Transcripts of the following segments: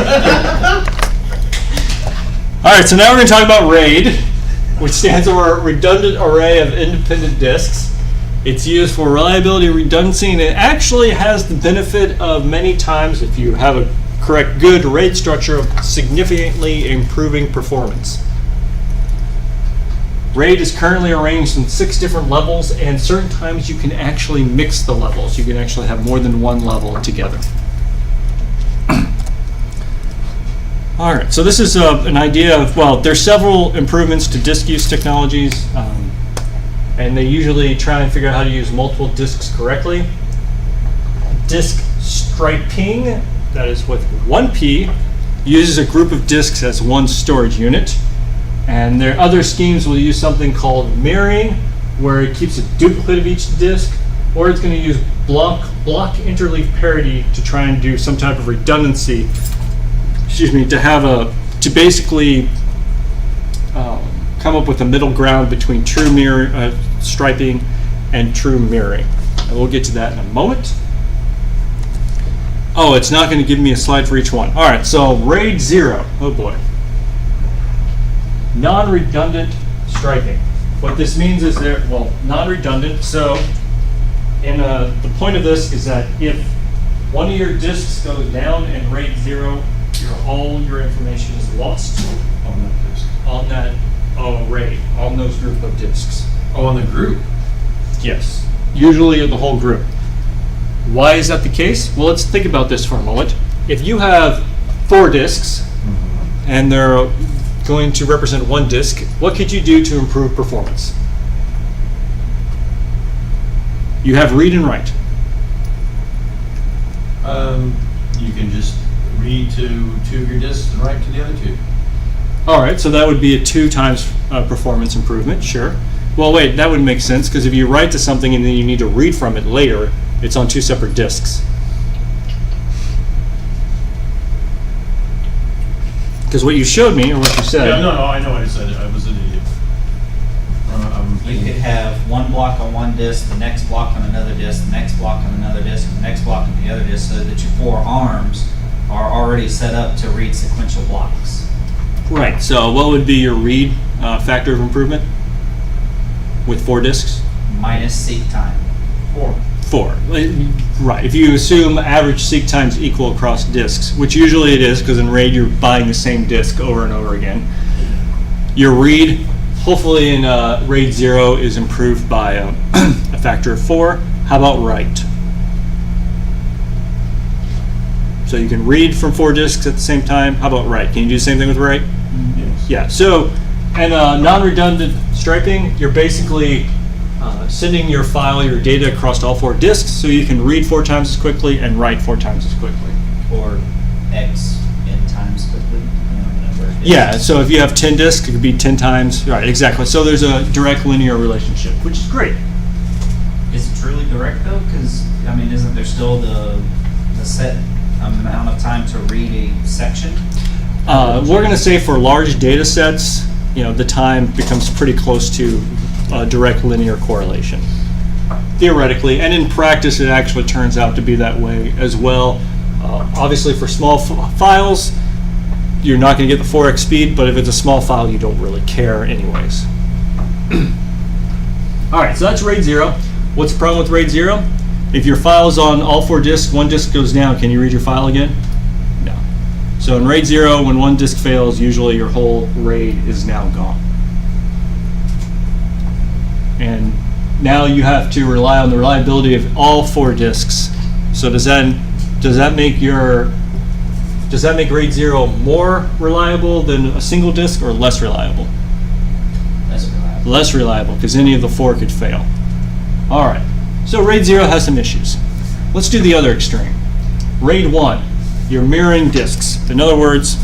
All right, so now we're going to talk about RAID, which stands for Redundant Array of Independent Disks. It's used for reliability and redundancy, and it actually has the benefit of many times, if you have a correct good RAID structure, of significantly improving performance. RAID is currently arranged in 6 different levels, and certain times you can actually mix the levels. You can actually have more than one level together. All right, so this is an idea of, well, there's several improvements to disk use technologies, and they usually try and figure out how to use multiple disks correctly. Disk striping, that is with 1P, uses a group of disks as one storage unit. And their other schemes will use something called mirroring, where it keeps a duplicate of each disk, or it's going to use block interleave parity to try and do some type of redundancy. To basically come up with a middle ground between true striping and true mirroring. And we'll get to that in a moment. Oh, it's not going to give me a slide for each one. All right, so RAID 0. Oh boy. Non-redundant striping. What this means is non-redundant. So, the point of this is that if one of your disks goes down in RAID 0, all your information is lost on that disk. On that RAID, on those group of disks. Oh, on the group? Yes, usually the whole group. Why is that the case? Well, let's think about this for a moment. If you have 4 disks, and they're going to represent one disk, what could you do to improve performance? You have read and write. You can just read to 2 of your disks and write to the other 2. All right, so that would be a 2 times performance improvement, sure. Well, wait, that would make sense, because if you write to something and then you need to read from it later, it's on 2 separate disks. Because what you showed me, or what you said... Yeah, no, I know what I said. I was an idiot. You could have one block on one disk, the next block on another disk, the next block on another disk, and the next block on the other disk, so that your 4 arms are already set up to read sequential blocks. Right, so what would be your read factor of improvement with 4 disks? Minus seek time. 4. Right, if you assume average seek times equal across disks, which usually it is, because in RAID you're buying the same disk over and over again. Your read, hopefully in RAID 0, is improved by a factor of 4. How about write? So you can read from 4 disks at the same time. How about write? Can you do the same thing with write? Yes. Yeah, so, and non-redundant striping, you're basically sending your file, your data across all 4 disks, so you can read 4 times as quickly and write 4 times as quickly. Or X n times quickly. Yeah, so if you have 10 disks, it could be 10 times. Right, exactly. So there's a direct linear relationship, which is great. Is it truly direct though? Because, I mean, isn't there still the set amount of time to read a section? We're going to say for large data sets, the time becomes pretty close to direct linear correlation, theoretically, and in practice it actually turns out to be that way as well. Obviously for small files, you're not going to get the 4x speed, but if it's a small file, you don't really care anyways. All right, so that's RAID 0. What's the problem with RAID 0? If your file is on all 4 disks, one disk goes down, can you read your file again? No. So in RAID 0, when one disk fails, usually your whole RAID is now gone. And now you have to rely on the reliability of all 4 disks. So does that make RAID 0 more reliable than a single disk, or less reliable? Less reliable. Less reliable, because any of the 4 could fail. All right, so RAID 0 has some issues. Let's do the other extreme. RAID 1, you're mirroring disks. In other words,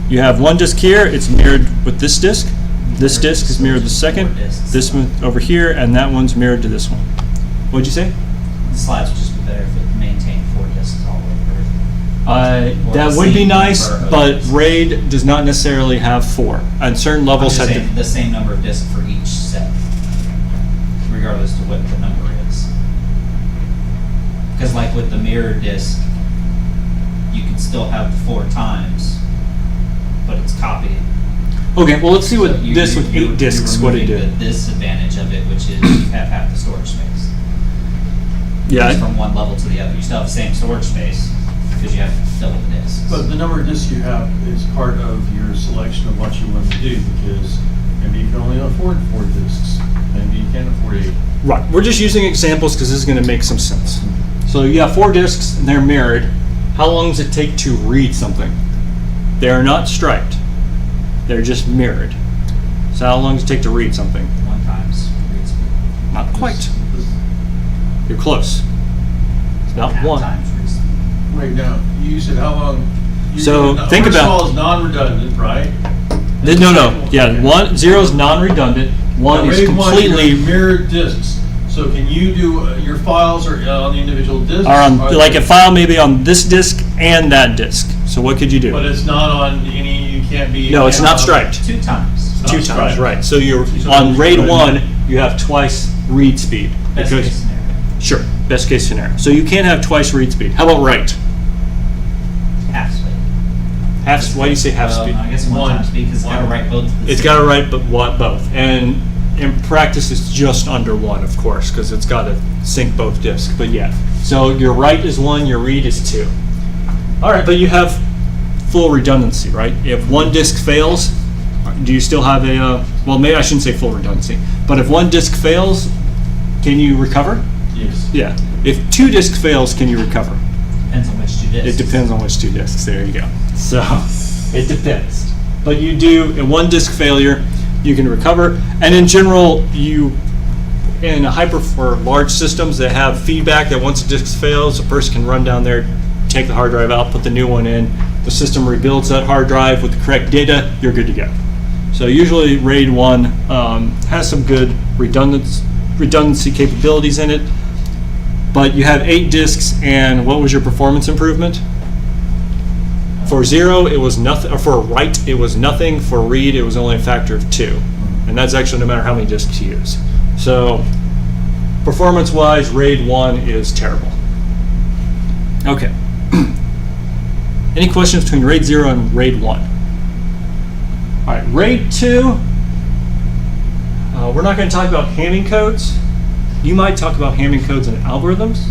you have one disk here, it's mirrored with this disk. This disk is mirrored to the second, this one over here, and that one's mirrored to this one. What'd you say? The slides would just be better if it maintained 4 disks all over. That would be nice, but RAID does not necessarily have 4. On certain levels, the same number of disks for each set, regardless to what the number is. Because like with the mirror disk, you can can still have the 4 times, but it's copied. Okay, well, let's see what So you- this with you're- 8 discs, you're what it removing did. the disadvantage of it, which is you have half the storage space. Yeah, Just from one level to the other. You still have the same storage space because you have double the discs. But the number of discs you have is part of your selection of what you want to do, because maybe you can only afford 4 discs, maybe you can't afford 8. right. We're just using examples because this is going to make some sense. So you have 4 discs and they're mirrored. How long does it take to read something? They are not striped. They're just mirrored. So how long does it take to read something? 1 times read speed. Not quite. You're close. It's not Half 1. times read speed. Wait, now, you said how long? So, think First of about- all, it's non-redundant, right? No. Yeah, 0 is non-redundant. 1 Now, is RAID 1, completely you're mirrored discs. So can you do, your files are on the individual discs? are on, Are like they- a file maybe on this disk and that disk. So what could you do? But it's not on any, you can't be. No, it's not striped. 2 times. Not 2 times, striped. right. So you're So on it's RAID good. 1, you have twice read speed. Best Because- case scenario. Sure, best case scenario. So you can't have twice read speed. How about write? Half speed. Why do you say half Well, speed? I guess 1 time speed because it's got to One. write both. at the It's same got to time. write both. And in practice, it's just under 1, of course, because it's got to sync both disks. But yeah, so your write is 1, your read is 2. All right, but you have full redundancy, right? If one disk fails, do you still have a, well, maybe I shouldn't say full redundancy, but if one disk fails, can you recover? Yes. Yeah. If 2 disks fails, can you recover? Depends on which 2 discs. It depends on which 2 disks. There you go. So it depends. But you do, in 1 disk failure, you can recover. And in general, in for large systems that have feedback that once a disk fails, a person can run down there, take the hard drive out, put the new one in. The system rebuilds that hard drive with the correct data. You're good to go. So usually RAID 1 has some good redundancy capabilities in it. But you have 8 disks, and what was your performance improvement? For 0, it was nothing. Or for write, it was nothing. For read, it was only a factor of 2, and that's actually no matter how many disks you use. So, performance-wise, RAID 1 is terrible. Okay. Any questions between RAID 0 and RAID 1? All right, RAID 2. We're not going to talk about Hamming codes. You might talk about Hamming codes and algorithms,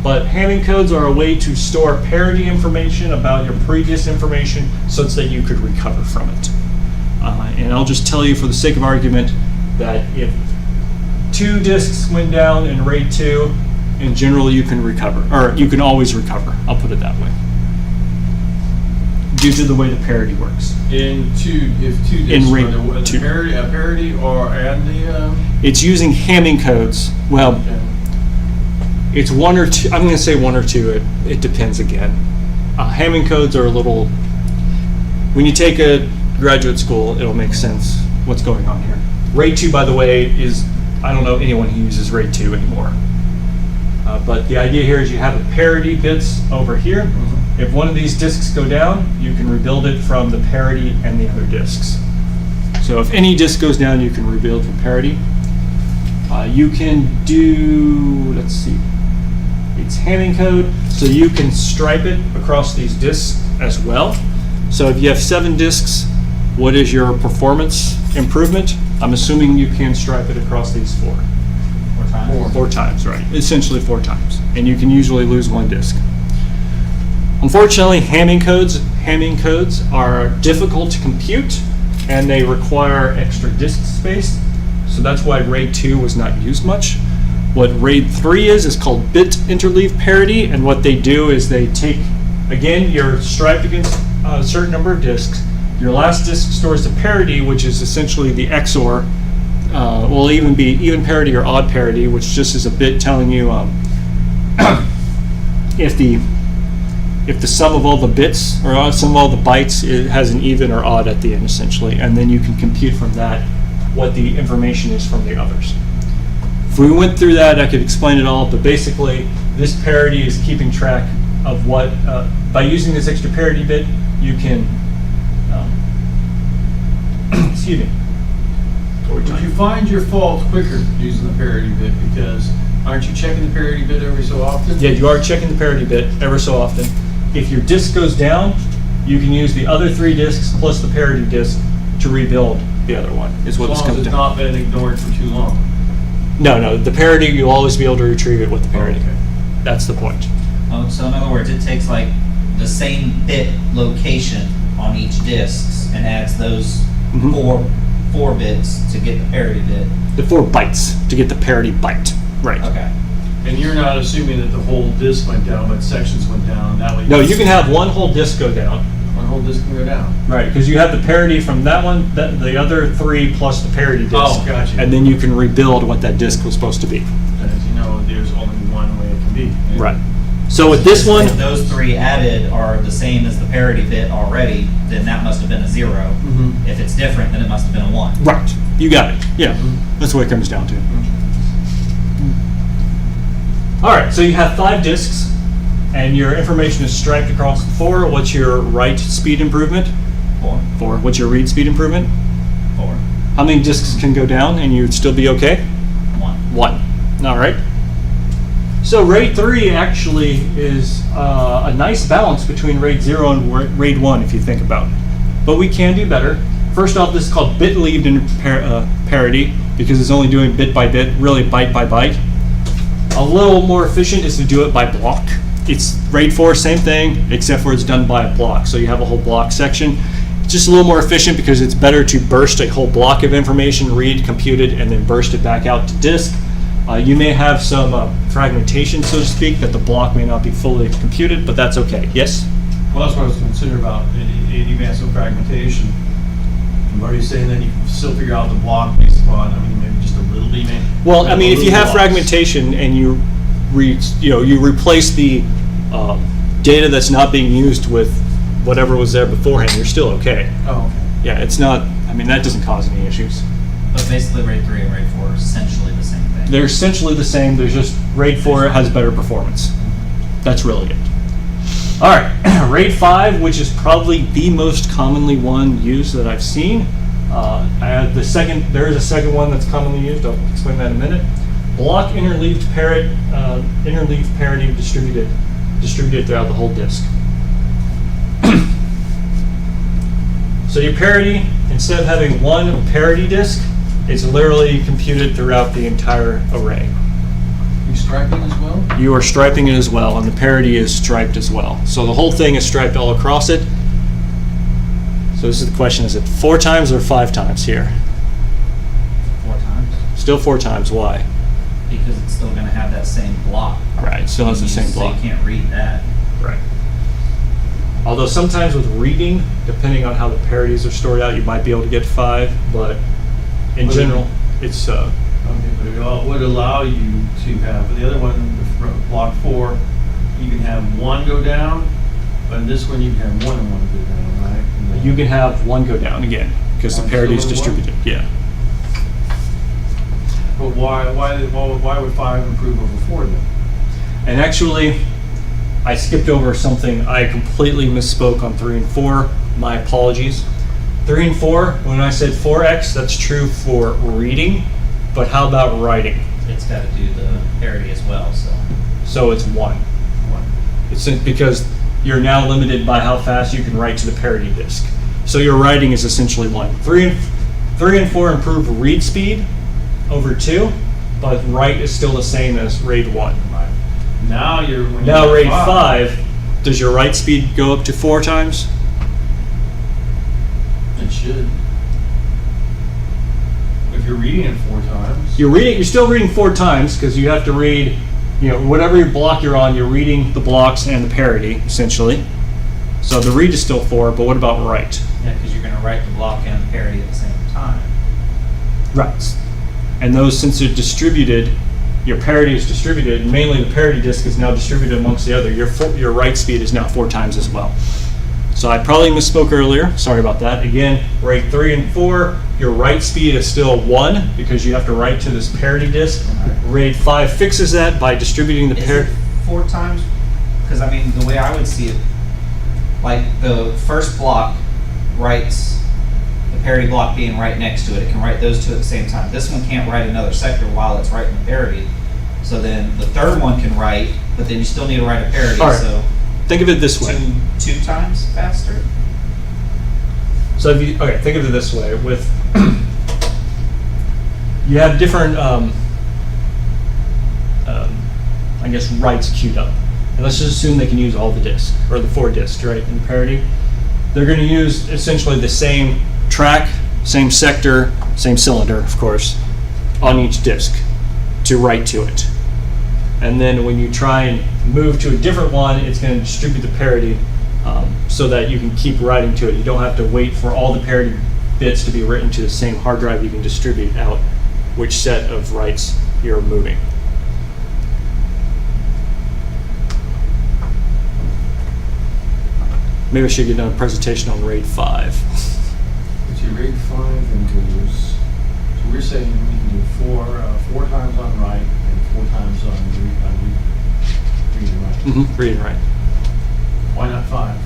but Hamming codes are a way to store parity information about your previous information such that you could recover from it. And I'll just tell you for the sake of argument that if 2 disks went down in RAID 2, in general you can recover, or you can always recover. I'll put it that way. Due to the way the parity works. If 2 discs, In RAID are the 2. parity and the, It's using Hamming codes. Well, it's 1 or 2. I'm going to say 1 or 2. It depends again. Hamming codes are a little. When you take a graduate school, it'll make sense what's going on here. RAID 2, by the way, is, I don't know anyone who uses RAID 2 anymore. But the idea here is you have the parity bits over here. If one of these disks go down, you can rebuild it from the parity and the other disks. So if any disk goes down, you can rebuild from parity. You can do, let's see, it's Hamming code, so you can stripe it across these disks as well. So if you have 7 disks, what is your performance improvement? I'm assuming you can stripe it across these 4. 4 times. 4 times, right? Essentially 4 times. And you can usually lose 1 disk. Unfortunately, Hamming codes are difficult to compute, and they require extra disk space. So that's why RAID 2 was not used much. What RAID 3 is called bit interleave parity, and what they do is they take, again, you're striped against a certain number of disks. Your last disk stores the parity, which is essentially the XOR. Will even be even parity or odd parity, which just is a bit telling you if the sum of all the bits or sum of all the bytes has an even or odd at the end, essentially, and then you can compute from that what the information is from the others. If we went through that, I could explain it all, but basically, this parity is keeping track of what, by using this extra parity bit, you can, excuse me. would you find your fault quicker using the parity bit? Because aren't you checking the parity bit every so often? Yeah, you are checking the parity bit ever so often. if your disk goes down, you can use the other 3 disks plus the parity disk to rebuild the other one, is what As this long as comes it's down. not been ignored for too long. No, the parity, you'll always be able to retrieve it with the parity. Okay. That's the point. Oh, so in other words, it takes like the same bit location on each disc and adds those Mhm. four bits to get the parity bit. The 4 bytes to get the parity byte. Right. Okay. And you're not assuming that the whole disk went down, but sections went down, that way. No, you can have one whole disk go down. One whole disk can go down. Right, because you have the parity from that one, the other 3 plus the parity disk. Oh, gotcha. And then you can rebuild what that disk was supposed to be. And as you know, there's only one way it can be. And Right. So with this one, If those 3 added are the same as the parity bit already, then that must have been a 0. Mhm. If it's different, then it must have been a 1. right, you got it. Yeah, Mhm. that's what it comes down to. All right, so you have 5 disks, and your information is striped across the 4. What's your write speed improvement? 4. 4. What's your read speed improvement? 4. How many disks can go down and you'd still be okay? 1. 1. All right. So RAID 3 actually is a nice balance between RAID 0 and RAID 1 if you think about it. But we can do better. First off, this is called bit-leaved parity because it's only doing bit by bit, really byte by byte. A little more efficient is to do it by block. It's RAID 4, same thing, except for it's done by a block. So you have a whole block section. It's just a little more efficient because it's better to burst a whole block of information, read, compute it, and then burst it back out to disk. You may have some fragmentation, so to speak, that the block may not be fully computed, but that's okay. Yes? Well, that's what I was considering about, even some fragmentation. I'm already saying that you can still figure out the block based upon, maybe just a little bit. Well, if you have fragmentation and you replace the data that's not being used with whatever was there beforehand, you're still okay. Oh, okay. Yeah, it's not. That doesn't cause any issues. But basically, RAID 3 and RAID 4 are essentially the same thing. They're essentially the same. There's just RAID 4 has better performance. That's really it. All right, RAID 5, which is probably the most commonly used that I've seen. There is a second one that's commonly used. I'll explain that in a minute. Block interleaved parity distributed throughout the whole disk. So your parity, instead of having one parity disk, it's literally computed throughout the entire array. You striping as well? You are striping it as well, and the parity is striped as well. So the whole thing is striped all across it. So this is the question, is it 4 times or 5 times here? 4 times. Still 4 times, why? Because it's still going to have that same block. Right, it still has the same block. So you can't read that. Right. Although sometimes with reading, depending on how the parities are stored out, you might be able to get 5, but in general, it's Okay, but it would allow you to have, the other one, block 4, you can have 1 go down, but in this one you can have 1 and 1 go down, right? And then- you can have 1 go down again, because the One parity is still in one? distributed, yeah. But why would 5 improve over 4 then? And actually, I skipped over something. I completely misspoke on 3 and 4. My apologies. 3 and 4, when I said 4x, that's true for reading, but how about writing? It's got to do the parity as well. So it's 1. 1. It's because you're now limited by how fast you can write to the parity disk. So your writing is essentially 1. 3 and 4 improve read speed over 2, but write is still the same as RAID 1. Right. Now Now RAID 5, does your write speed go up to 4 times? It should. If you're reading it 4 times. You're still reading 4 times because you have to read, whatever block you're on, you're reading the blocks and the parity, essentially. So the read is still 4, but what about write? Yeah, because you're going to write the block and the parity at the same time. Right. And those, since they're distributed, your parity is distributed, and mainly the parity disk is now distributed amongst the other. Your write speed is now 4 times as well. So I probably misspoke earlier. Sorry about that. Again, RAID 3 and 4, your write speed is still 1 because you have to write to this parity disk. RAID 5 fixes that by distributing the Is parity. it 4 times? Because the way I would see it, like the first block writes the parity block being right next to it. It can write those 2 at the same time. This one can't write another sector while it's writing the parity. So then the third one can write, but then you still need to write a parity. All right. So think of it this way. Two times faster? So if you, okay, think of it this way. With you have different, I guess, writes queued up. And let's just assume they can use all the disks, or the 4 disks, right, in parity. They're going to use essentially the same track, same sector, same cylinder, of course, on each disk to write to it. And then when you try and move to a different one, it's going to distribute the parity so that you can keep writing to it. You don't have to wait for all the parity bits to be written to the same hard drive. You can distribute out which set of writes you're moving. Maybe I should get done a presentation on RAID 5. So RAID 5 and goes, so we're saying we can do four times on write and 4 times on read and write. Mm-hmm. Read and write. Why not 5?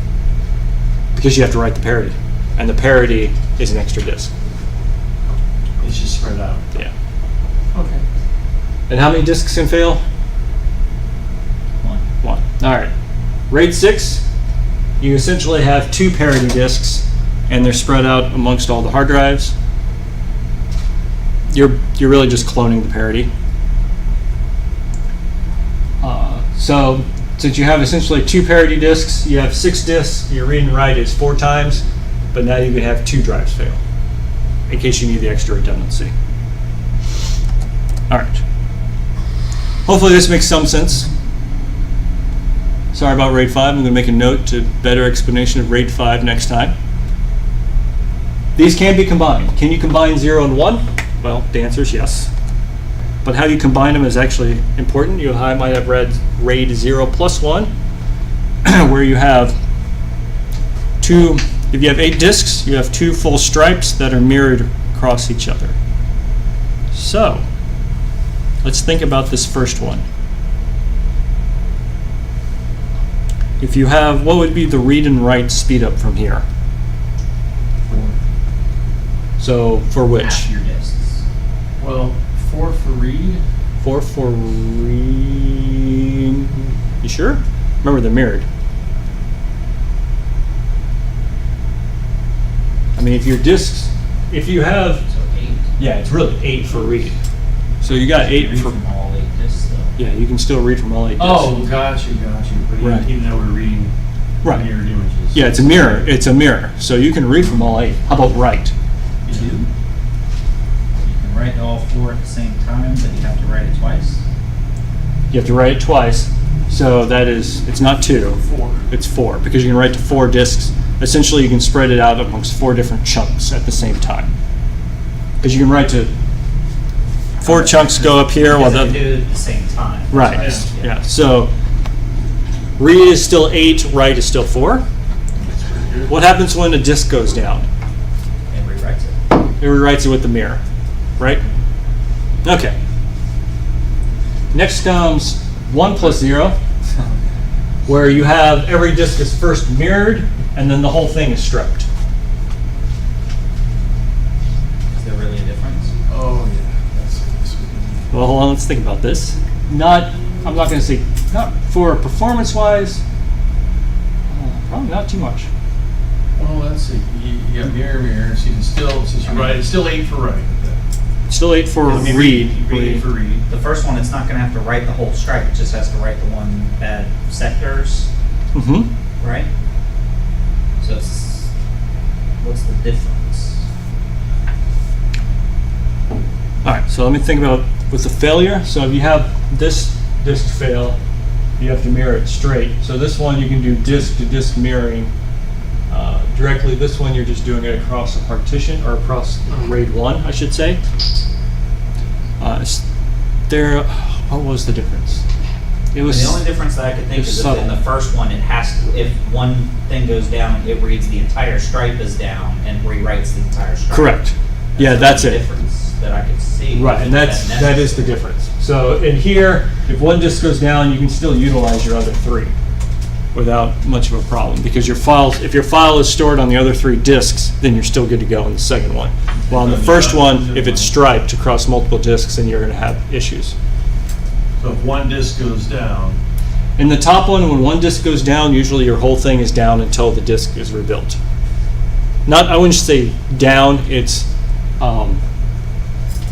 Because you have to write the parity. And the parity is an extra disk. It's just spread out. Yeah. Okay. And how many disks can fail? 1. 1. All right. RAID 6, you essentially have 2 parity disks, and they're spread out amongst all the hard drives. You're really just cloning the parity. So since you have essentially 2 parity disks, you have 6 disks. Your read and write is 4 times, but now you can have 2 drives fail in case you need the extra redundancy. All right. Hopefully this makes some sense. Sorry about RAID 5. I'm going to make a note to better explanation of RAID 5 next time. These can be combined. Can you combine 0 and 1? Well, the answer is yes. But how you combine them is actually important. You might have read RAID 0 plus 1, where you have 2, if you have 8 disks, you have 2 full stripes that are mirrored across each other. So, let's think about this first one. If you have, what would be the read and write speed up from here? 4. So, for which? Half your disks. Well, 4 for read. 4 for read. You sure? Remember, they're mirrored. I mean, if your disks, if you have, So 8. yeah, it's really 8 for read. So you got 8 Read for, from all 8 disks, though. yeah, you can still read from all 8 disks. Oh, got you. But Right. even though we're reading Right. mirrored images. Yeah, it's a mirror. It's a mirror. So you can read from all 8. How about write? 2. You can write all 4 at the same time, but you have to write it twice. You have to write it twice. So that is, it's not 2. 4. It's 4, because you can write to 4 disks. Essentially, you can spread it out amongst 4 different chunks at the same time. Because you can write to 4 chunks go up here while Because the they do it at the same time. right, That's why I- yeah. So read is still 8, write is still 4. What happens when a disk goes down? It rewrites it. It rewrites it with the mirror, right? Okay. Next comes 1 plus 0, where you have every disk is first mirrored, and then the whole thing is striped. Is there really a difference? Oh, yeah. That's Well, hold on, let's think about this. I'm not going to say, not for performance-wise, probably not too much. Well, let's see. You got mirror, so you can still, since you write, it's still 8 for write. Still 8 for Because read. You read 8 for read. The first one, it's not going to have to write the whole stripe. It just has to write the one bad sectors, Mm-hmm. right? So it's, what's the difference? All right, so let me think about with the failure. So if you have this disk fail, you have to mirror it straight. So this one you can do disk to disk mirroring directly. This one you're just doing it across a partition, or across RAID 1, I should say. What was the difference? It was The only difference that I could think it's is if subtle. in the first one, it has to, if one thing goes down, it reads the entire stripe is down and rewrites the entire stripe. correct. Yeah, the that's only it. difference that I could see. Right, and that is the difference. So in here, if one disk goes down, you can still utilize your other 3 without much of a problem, because your files, if your file is stored on the other 3 disks, then you're still good to go in the second one. While in the first one, if it's striped across multiple disks, then you're going to have issues. So if one disk goes down, In the top one, when one disk goes down, usually your whole thing is down until the disk is rebuilt. I wouldn't say down, it's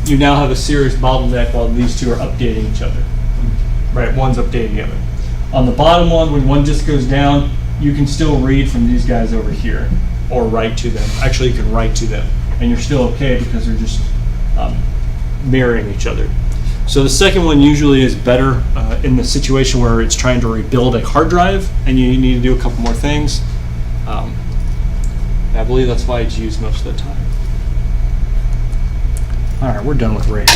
you now have a serious bottleneck while these two are updating each other. Right, one's updating the other. On the bottom one, when one disk goes down, you can still read from these guys over here or write to them. Actually, you can write to them, and you're still okay because they're just mirroring each other. So the second one usually is better in the situation where it's trying to rebuild a hard drive and you need to do a couple more things. I believe that's why it's used most of the time. All right, we're done with RAID.